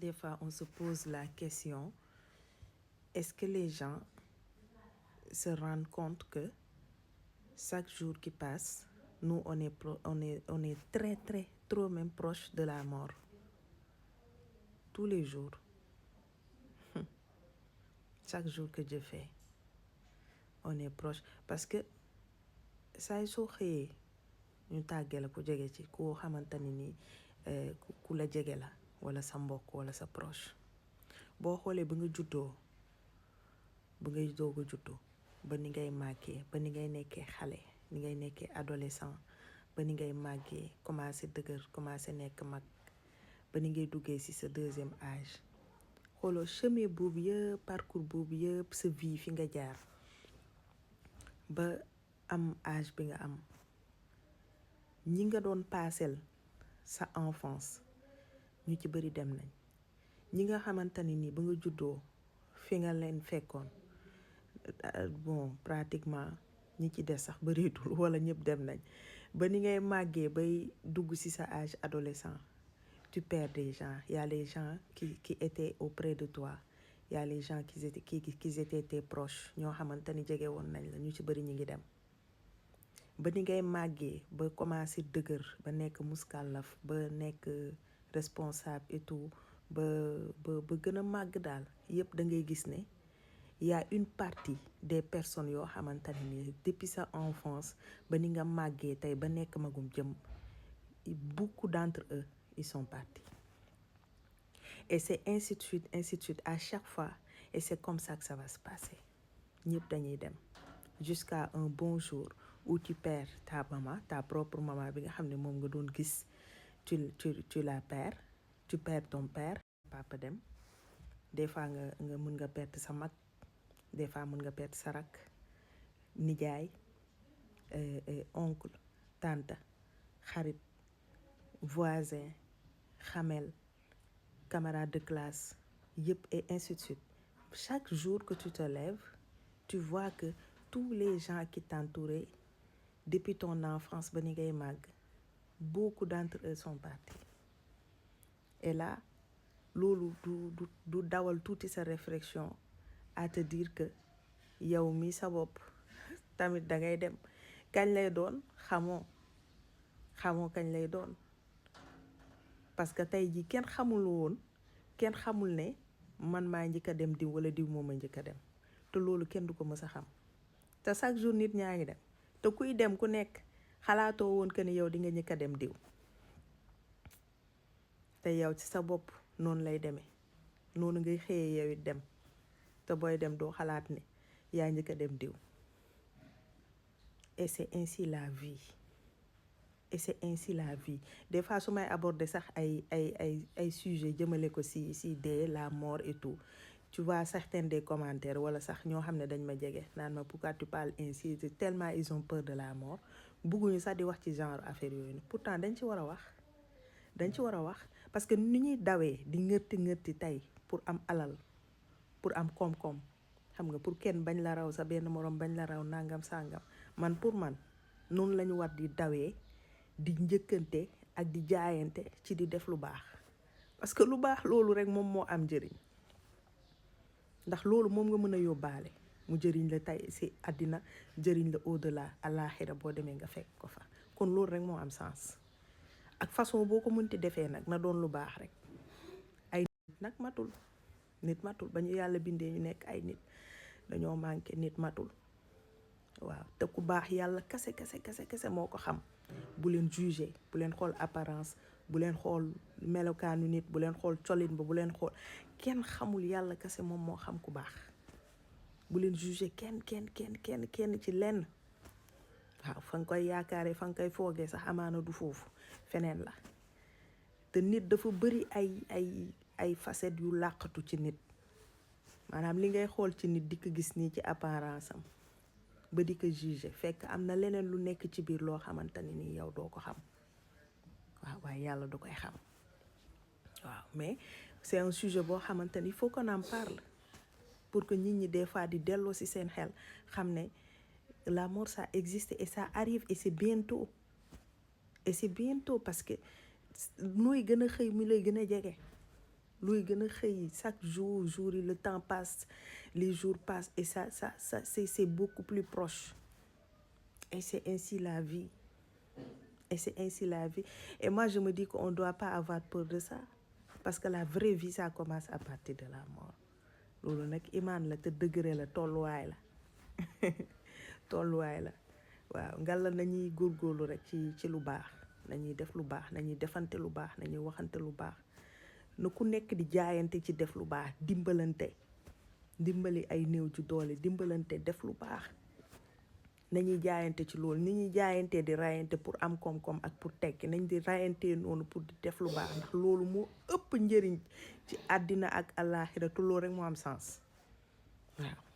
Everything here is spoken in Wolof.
Des fois, on se pose la question, est-ce que les gens se rendent compte que chaque jour qui passe, nous, on est très, très, trop même proche de la mort. Tous les jours. Chaque jour que Dieu fait, on est proche. Parce que saa soo xëyee ñu tàggee la ku jege ci koo xamante ni ku la jege la wala sa mbokk wala sa proche boo xoolee ba nga juddoo ba ngay doog a juddoo ba ni ngay màggee ba ni ngay nekkee xale ni ngay nekkee adolescent ba ni ngay màggee commencé dëgër commencé nekk mag ba ni ngay duggee ci sa deuxième âge xooloo chemin boobu yëpp parcours boobu yëpp sa vie fi nga jaar ba am âge bi nga am ñi nga doon paasel sa enfance ñu ci bari dem nañ ñi nga xamante ni ba nga juddoo fi nga leen fekkoon bon pratiquement ñi ci des sax baritul wala ñëpp dem nañ ba ni ngay màggee bay dugg ci sa âge adolescent tu perds des gens il y a les gens qui étaient auprès de toi il y a les gens qui étaient tes proches ñoo xamante ni jege woon nañ la ñu ci bari ñi ngi dem ba ni ngay màggee ba commencé dëgër ba nekk muskàllaf ba nekk responsable et tout ba gën a màgg daal yëpp da ngay gis ne y a une partie des personnes yoo xamante ni depuis sa enfance ba ni nga màggee tey ba nekk magum jëm beaucoup d'entre eux ils sont partis et c'est ainsi de suite à chaque fois et c'est comme ça que ça va se passer ñëpp dañuy dem jusqu'à un bon jour où tu perds ta maman ta propre maman bi nga xam ne moom nga doon gis tu la perds tu perds ton père papa dem des fois nga mën nga perdre sa mag des fois mën nga perdre sa rak nijaay oncle tante xarit voisin xamel camarade de classe yëpp et ainsi de suite chaque jour que tu te lèves tu vois que tous les gens qui t'entouraient depuis ton enfance ba ni ngay màgg beaucoup d'entre eux sont partis et là loolu du dawal tuuti sa réflexion à te dire que yow mi sa bopp tamit da ngay dem kañ lay doon xamoo kañ lay doon parce que tey ji kenn xamul ne man maa njëkk a dem diw wala diw moom a njëkk a dem te loolu kenn du ko mës a xam te chaque jour nit ñaa ngi dem te kuy dem ku nekk xalaatoo woon que ni yow di nga njëkk a dem diw te yow ci sa bopp noonu lay demee noonu ngay xëyee yow it dem te booy dem doo xalaat ne yaa njëkk a dem diw et c'est ainsi la vie des fois su may aborder sax ay sujet jëmale ko si dee la mort et tout tu vois certains des commentaires wala sax ñoo xam ne dañ ma jege naan ma pourquoi tu parles ainsi tellement ils ont peur de la mort bugguñu sax di wax ci genre affaire yooyu pourtant dañ ci war a wax parce que ni ñuy dawee di ngërti tey pour am alal pour am koom-koom xam nga pour kenn bañ la raw sa benn moroom bañ la raw nangam sangam man pour man noonu lañu war di dawee di njëkkante ak di jaayante ci di def lu baax parce que lu baax loolu rek moom moo am njëriñ ndax loolu moom nga mën a yóbbaale mu jëriñ la tey ci àddina jëriñ la au-delà àllaaxira boo demee nga fekk ko fa kon loolu rek moo am sens ak façon boo ko mënti defee nag na doon lu baax rek ay nit nag nit matul ba ñu yàlla bindee ñu nekk ay nit dañoo manqué nit matul waaw te ku baax yàlla kese moo ko xam bu leen juger bu leen xool apparence bu leen xool melokaanu nit bu leen xool colin ba bu leen xool kenn xamul yàlla kese moom moo xam ku baax bu leen juger kenn ci lenn waaw fa nga koy yaakaaree fa nga koy foogee sax amaana du foofu feneen la te nit dafa bari ay facettes yu làqatu ci nit maanaam li ngay xool ci nit di ko gis nii ci apparence am ba di ko juger fekk am na leneen lu nekk ci biir loo xamante ni nii yow doo ko xam waaw waaye yàlla du koy xam waaw mais c'est un sujet boo xamante ni il faut qu'on en parle pour que nit ñi des fois di delloo ci seen xel xam ne la mort ça existe et ça arrive et c'est bientôt parce que nooy gën a xëy mi lay gën a jege looy gën a xëy chaque jour yi le temps passe, les jours passent et ça c'est beaucoup plus proche. Et c'est ainsi la vie. Et moi je me dis qu'on ne doit pas avoir peur de ça, parce que la vraie vie ça commence à partir de la mort. loolu nag imaan la te degré la tolluwaay la waaw ngalla nañuy góorgóorlu rek ci lu baax, nañuy def lu baax, nañuy defante lu baax, nañuy waxante lu baax, na ku nekk di jaayante ci def lu baax, dimbali ay néew ju doole, dimbalante def lu baax, nañuy jaayante ci loolu. ni ñuy jaayante di rayante pour am koom-koom ak pour tekki, nañ di rayante noonu pour di def lu baax, ndax loolu moo ëpp njëriñ ci àddina ak àllaaxira te loolu rek moo am sens waaw.